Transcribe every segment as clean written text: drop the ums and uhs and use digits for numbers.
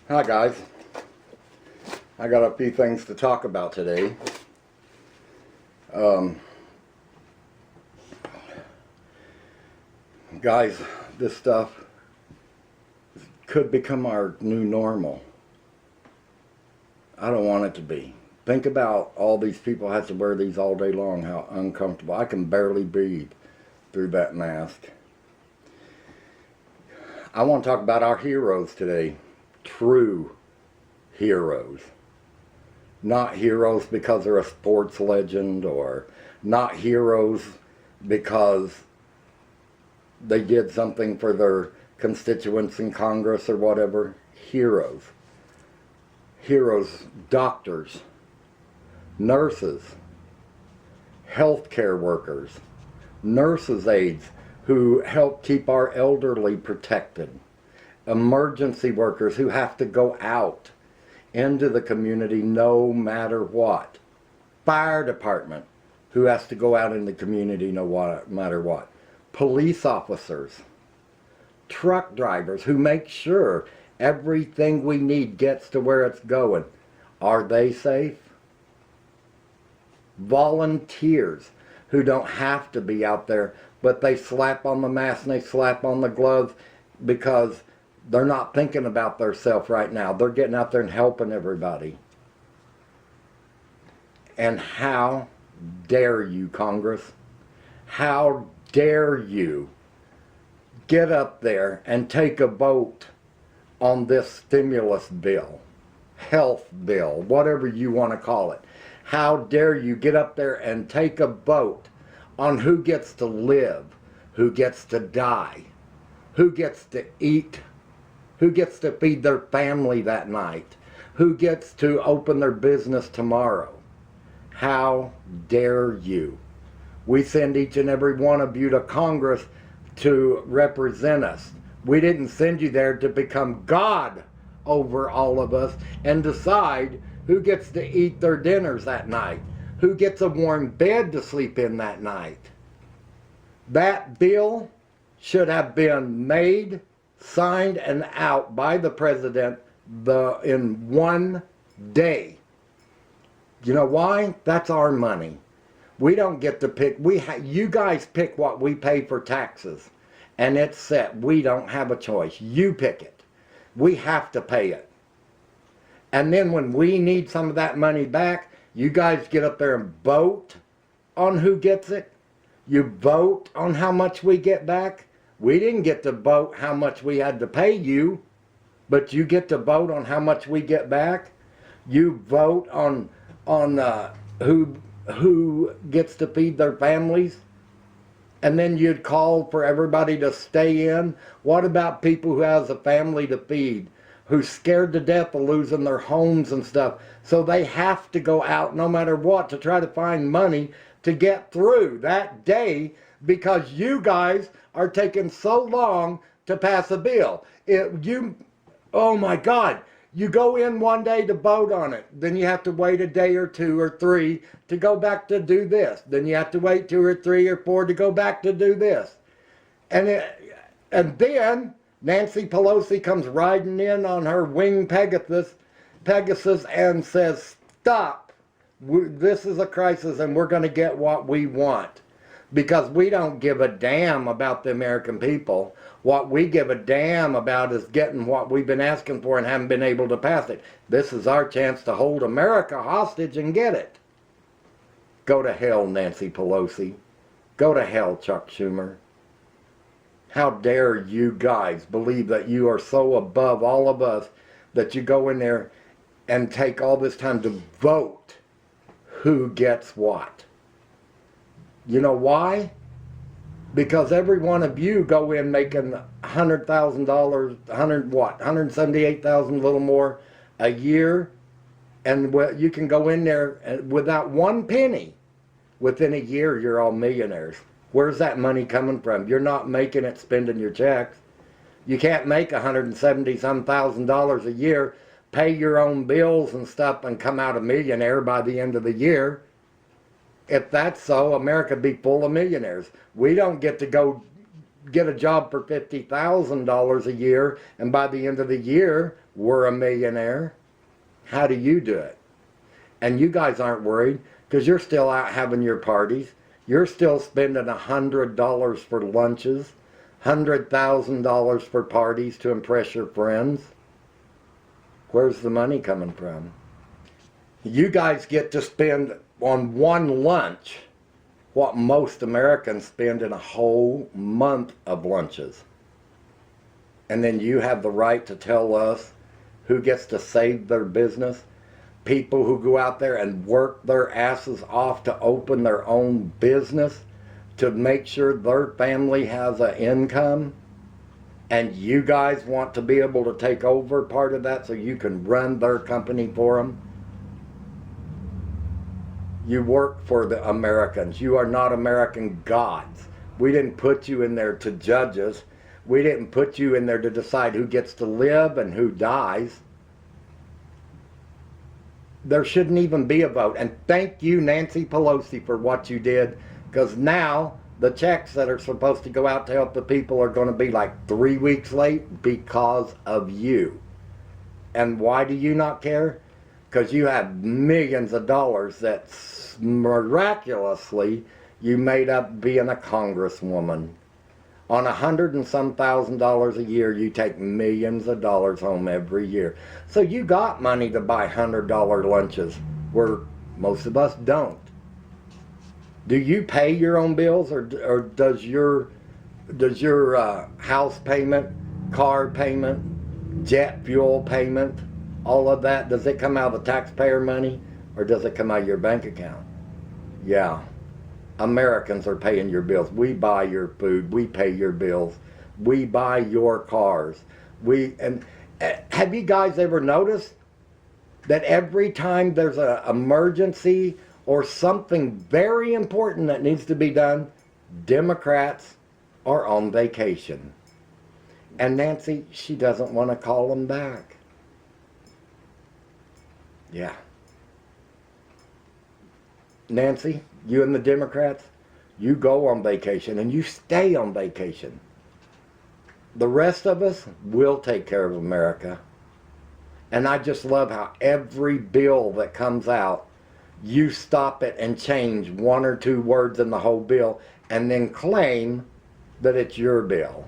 Hi guys, I got a few things to talk about today. Guys, this stuff could become our new normal. I don't want it to be. Think about all these people have to wear these all day long, how uncomfortable. I can barely breathe through that mask. I want to talk about our heroes today. True heroes. Not heroes because they're a sports legend, or not heroes because they did something for their constituents in Congress or whatever. Heroes. Heroes, doctors, nurses, healthcare workers, nurses' aides who help keep our elderly protected, emergency workers who have to go out into the community no matter what, fire department who has to go out in the community no matter what, police officers, truck drivers who make sure everything we need gets to where it's going. Are they safe? Volunteers who don't have to be out there, but they slap on the mask and they slap on the gloves because they're not thinking about themselves right now. They're getting out there and helping everybody. And how dare you, Congress? How dare you get up there and take a vote on this stimulus bill, health bill, whatever you want to call it. How dare you get up there and take a vote on who gets to live, who gets to die, who gets to eat, who gets to feed their family that night, who gets to open their business tomorrow. How dare you? We send each and every one of you to Congress to represent us. We didn't send you there to become God over all of us and decide who gets to eat their dinners that night, who gets a warm bed to sleep in that night. That bill should have been made, signed, and out by the president in one day. You know why? That's our money. We don't get to pick. You guys pick what we pay for taxes, and it's set. We don't have a choice. You pick it. We have to pay it. And then when we need some of that money back, you guys get up there and vote on who gets it. You vote on how much we get back. We didn't get to vote how much we had to pay you, but you get to vote on how much we get back. You vote on who gets to feed their families, and then you'd call for everybody to stay in. What about people who has a family to feed, who's scared to death of losing their homes and stuff, so they have to go out no matter what to try to find money to get through that day because you guys are taking so long to pass a bill. Oh my God, you go in one day to vote on it, then you have to wait a day or two or three to go back to do this. Then you have to wait 2 or 3 or 4 to go back to do this. And then Nancy Pelosi comes riding in on her winged Pegasus and says, stop, this is a crisis and we're going to get what we want. Because we don't give a damn about the American people. What we give a damn about is getting what we've been asking for and haven't been able to pass it. This is our chance to hold America hostage and get it. Go to hell, Nancy Pelosi. Go to hell, Chuck Schumer. How dare you guys believe that you are so above all of us that you go in there and take all this time to vote who gets what. You know why? Because every one of you go in making $100,000, $178,000, a little more a year, and you can go in there without one penny. Within a year, you're all millionaires. Where's that money coming from? You're not making it spending your checks. You can't make $170,000 a year, pay your own bills and stuff, and come out a millionaire by the end of the year. If that's so, America would be full of millionaires. We don't get to go get a job for $50,000 a year, and by the end of the year, we're a millionaire. How do you do it? And you guys aren't worried because you're still out having your parties. You're still spending $100 for lunches, $100,000 for parties to impress your friends. Where's the money coming from? You guys get to spend on one lunch what most Americans spend in a whole month of lunches. And then you have the right to tell us who gets to save their business? People who go out there and work their asses off to open their own business to make sure their family has an income. And you guys want to be able to take over part of that so you can run their company for them? You work for the Americans. You are not American gods. We didn't put you in there to judge us. We didn't put you in there to decide who gets to live and who dies. There shouldn't even be a vote. And thank you, Nancy Pelosi, for what you did, because now the checks that are supposed to go out to help the people are going to be like 3 weeks late because of you. And why do you not care? Because you have millions of dollars that miraculously you made up being a congresswoman. On $100 and some thousand a year, you take millions of dollars home every year. So you got money to buy $100 lunches, where most of us don't. Do you pay your own bills, or does your house payment, car payment, jet fuel payment, all of that, does it come out of the taxpayer money, or does it come out of your bank account? Yeah. Americans are paying your bills. We buy your food. We pay your bills. We buy your cars. Have you guys ever noticed that every time there's an emergency or something very important that needs to be done, Democrats are on vacation? And Nancy, she doesn't want to call them back. Yeah. Nancy, you and the Democrats, you go on vacation and you stay on vacation. The rest of us will take care of America. And I just love how every bill that comes out, you stop it and change 1 or 2 words in the whole bill and then claim that it's your bill.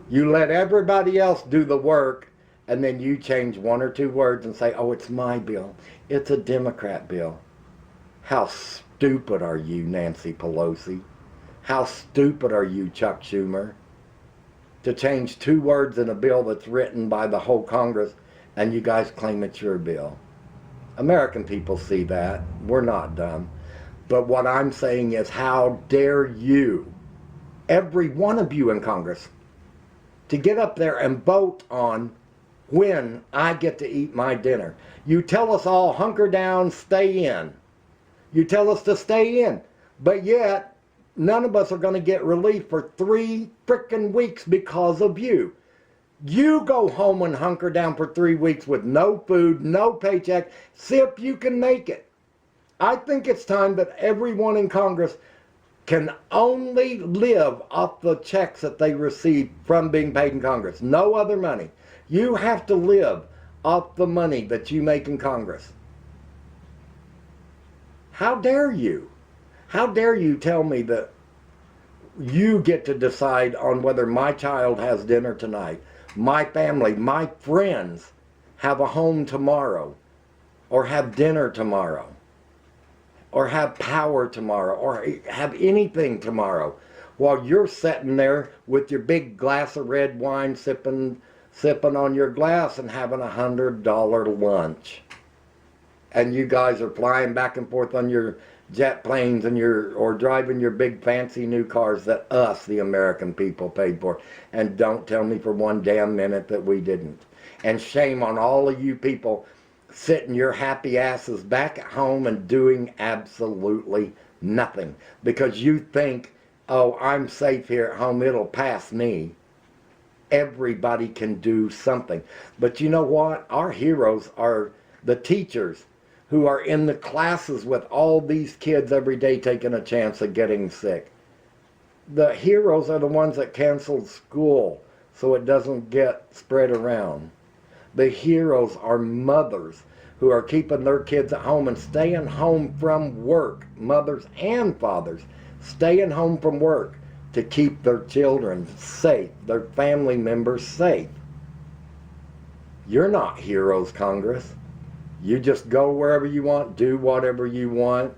You let everybody else do the work and then you change 1 or 2 words and say, oh, it's my bill. It's a Democrat bill. How stupid are you, Nancy Pelosi? How stupid are you, Chuck Schumer? To change 2 words in a bill that's written by the whole Congress and you guys claim it's your bill. American people see that. We're not dumb. But what I'm saying is, how dare you, every one of you in Congress, to get up there and vote on when I get to eat my dinner. You tell us all, hunker down, stay in. You tell us to stay in, but yet none of us are going to get relief for 3 frickin' weeks because of you. You go home and hunker down for 3 weeks with no food, no paycheck. See if you can make it. I think it's time that everyone in Congress can only live off the checks that they receive from being paid in Congress. No other money. You have to live off the money that you make in Congress. How dare you? How dare you tell me that you get to decide on whether my child has dinner tonight, my family, my friends have a home tomorrow, or have dinner tomorrow, or have power tomorrow, or have anything tomorrow, while you're sitting there with your big glass of red wine, sipping on your glass and having $100 lunch. And you guys are flying back and forth on your jet planes and or driving your big fancy new cars that us, the American people, paid for. And don't tell me for 1 damn minute that we didn't. And shame on all of you people sitting your happy asses back at home and doing absolutely nothing. Because you think, oh, I'm safe here at home, it'll pass me. Everybody can do something. But you know what? Our heroes are the teachers who are in the classes with all these kids every day taking a chance of getting sick. The heroes are the ones that canceled school so it doesn't get spread around. The heroes are mothers who are keeping their kids at home and staying home from work. Mothers and fathers staying home from work to keep their children safe, their family members safe. You're not heroes, Congress. You just go wherever you want, do whatever you want.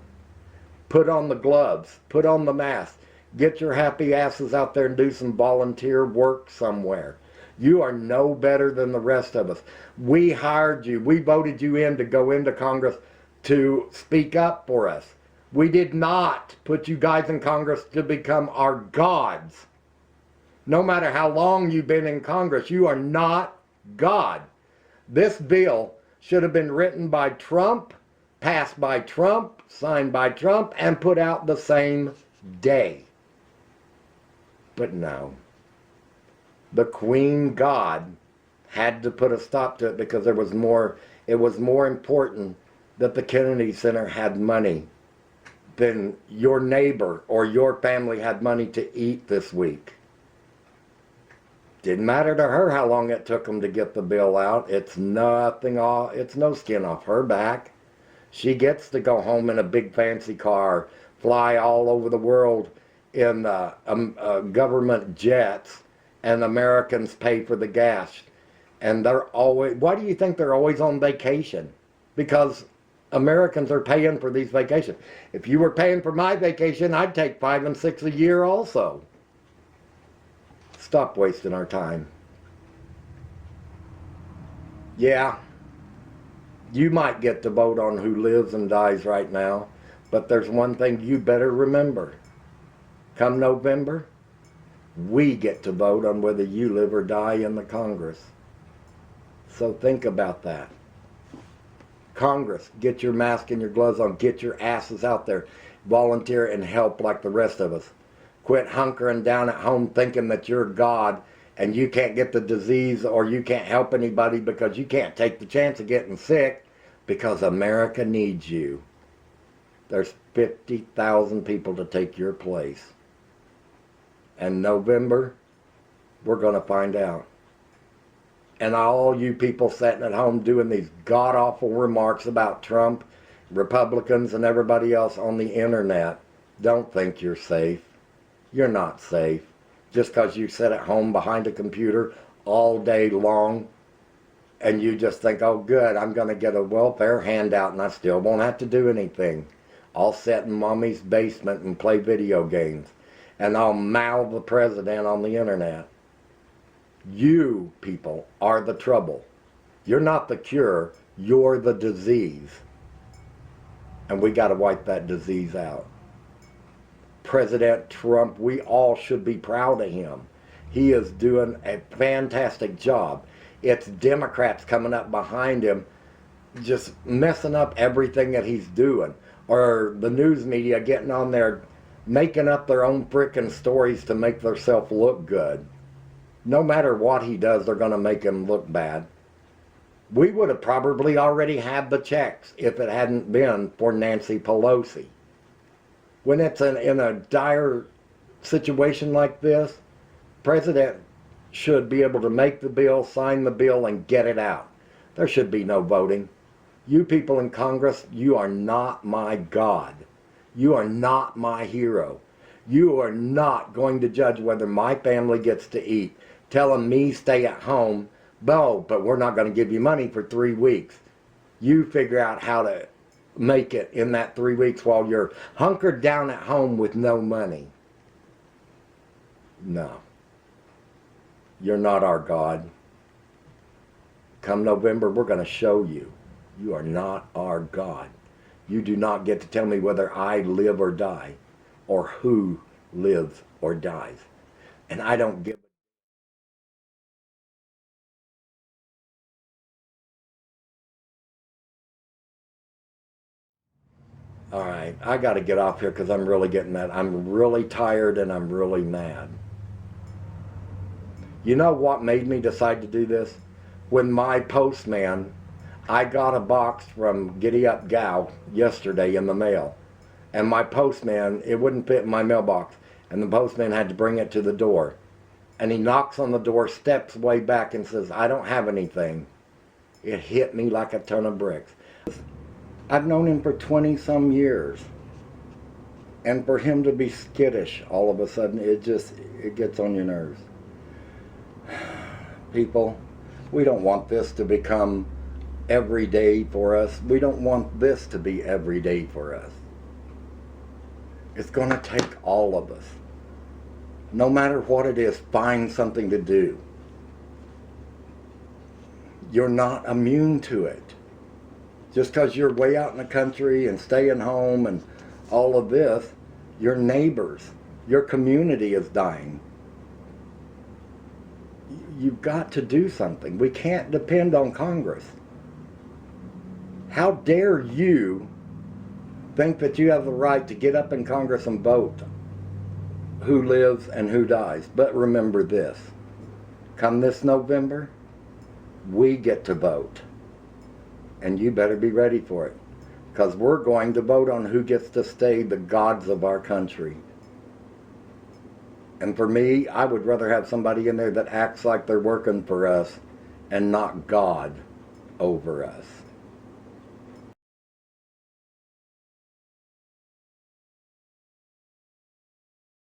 Put on the gloves, put on the mask. Get your happy asses out there and do some volunteer work somewhere. You are no better than the rest of us. We hired you. We voted you in to go into Congress to speak up for us. We did not put you guys in Congress to become our gods. No matter how long you've been in Congress, you are not God. This bill should have been written by Trump, passed by Trump, signed by Trump, and put out the same day. But no. The Queen God had to put a stop to it because it was more important that the Kennedy Center had money than your neighbor or your family had money to eat this week. Didn't matter to her how long it took them to get the bill out. It's no skin off her back. She gets to go home in a big fancy car, fly all over the world in government jets, and Americans pay for the gas. And why do you think they're always on vacation? Because Americans are paying for these vacations. If you were paying for my vacation, I'd take 5 and 6 a year also. Stop wasting our time. Yeah, you might get to vote on who lives and dies right now, but there's one thing you better remember. Come November, we get to vote on whether you live or die in the Congress. So think about that. Congress, get your mask and your gloves on. Get your asses out there. Volunteer and help like the rest of us. Quit hunkering down at home thinking that you're God and you can't get the disease or you can't help anybody because you can't take the chance of getting sick because America needs you. There's 50,000 people to take your place. And November, we're going to find out. And all you people sitting at home doing these god-awful remarks about Trump, Republicans, and everybody else on the internet, don't think you're safe. You're not safe. Just because you sit at home behind a computer all day long and you just think, oh good, I'm going to get a welfare handout and I still won't have to do anything. I'll sit in mommy's basement and play video games. And I'll mouth the president on the internet. You people are the trouble. You're not the cure, you're the disease. And we got to wipe that disease out. President Trump, we all should be proud of him. He is doing a fantastic job. It's Democrats coming up behind him just messing up everything that he's doing. Or the news media getting on there making up their own frickin' stories to make themselves look good. No matter what he does, they're going to make him look bad. We would have probably already had the checks if it hadn't been for Nancy Pelosi. When it's in a dire situation like this, President should be able to make the bill, sign the bill, and get it out. There should be no voting. You people in Congress, you are not my God. You are not my hero. You are not going to judge whether my family gets to eat, telling me stay at home. No, but we're not going to give you money for 3 weeks. You figure out how to make it in that 3 weeks while you're hunkered down at home with no money. No. You're not our God. Come November, we're going to show you. You are not our God. You do not get to tell me whether I live or die, or who lives or dies. And I don't give All right, I got to get off here because I'm really getting mad. I'm really tired and I'm really mad. You know what made me decide to do this? When my postman, I got a box from Giddy Up Gal yesterday in the mail. And my postman, it wouldn't fit in my mailbox. And the postman had to bring it to the door. And he knocks on the door, steps way back and says, I don't have anything. It hit me like a ton of bricks. I've known him for 20 some years. And for him to be skittish all of a sudden, it gets on your nerves. People, we don't want this to become every day for us. We don't want this to be every day for us. It's going to take all of us. No matter what it is, find something to do. You're not immune to it. Just because you're way out in the country and staying home and all of this, your neighbors, your community is dying. You've got to do something. We can't depend on Congress. How dare you think that you have the right to get up in Congress and vote who lives and who dies? But remember this, come this November, we get to vote. And you better be ready for it. Because we're going to vote on who gets to stay the gods of our country. And for me, I would rather have somebody in there that acts like they're working for us and not God over us.